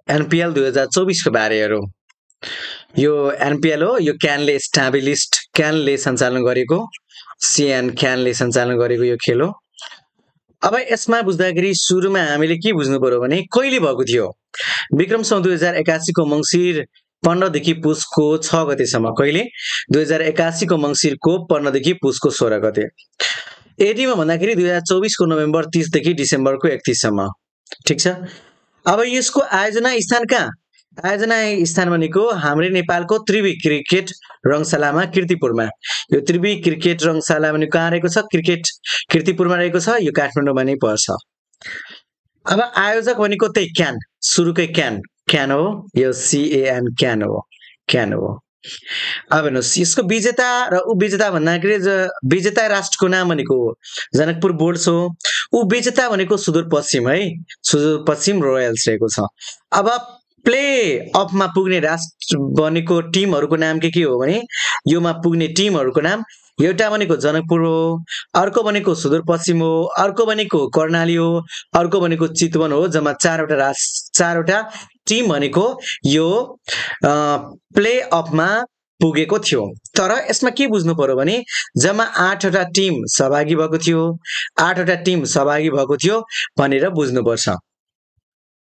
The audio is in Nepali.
एनपीएल 2024 को बारे हेरौँ। यो एनपीएल हो, यो क्यानले सञ्चालन गरेको, सिएन क्यानले सञ्चालन गरेको यो खेल हो। अब यसमा बुझ्दाखेरि सुरुमा हामीले के बुझ्नु पर्यो भने कहिले भएको थियो? विक्रम संवत 2081 को मङ्सिर 15 देखि पुसको 6 गतेसम्म। कहिले? 2081 को मङ्सिरको 15 देखि पुसको 16 गते। एटीमा भन्दाखेरि 2024 को नोभेम्बर 30 देखि डिसेम्बरको 31 सम्म। ठीक छ। अब यसको आयोजना स्थान कहाँ? आयोजना स्थान भनेको हाम्रै नेपालको त्रिवी क्रिकेट रङशालामा कीर्तिपुरमा। यो त्रिवी क्रिकेट रङशाला भनेको कहाँ रहेको छ? कीर्तिपुरमा रहेको छ। यो काठमाडौँमा नै पर्छ। अब आयोजक भनेको त्यही क्यान, सुरुकै क्यान हो। यो CAN क्यान हो। अब हेर्नुहोस्, यसको विजेता र उपविजेता भन्दाखेरि विजेता राष्ट्रको नाम भनेको जनकपुर बोर्ड्स हो। उपविजेता भनेको सुदूरपश्चिम है, सुदूरपश्चिम रोयल्स रहेको छ। अब प्ले अफमा पुग्ने राष्ट्र बनेको टिमहरूको नाम के हो भने योमा पुग्ने टिमहरूको नाम एउटा भनेको जनकपुर हो, अर्को भनेको सुदूरपश्चिम हो, अर्को भनेको कर्णाली हो, अर्को भनेको चितवन हो। जम्मा चारवटा टिम भनेको यो प्ले अफमा पुगेको थियो। तर यसमा के बुझ्नु पर्यो भने जम्मा 8वटा टिम सहभागी भएको थियो, 8वटा टिम सहभागी भएको थियो भनेर बुझ्नुपर्छ।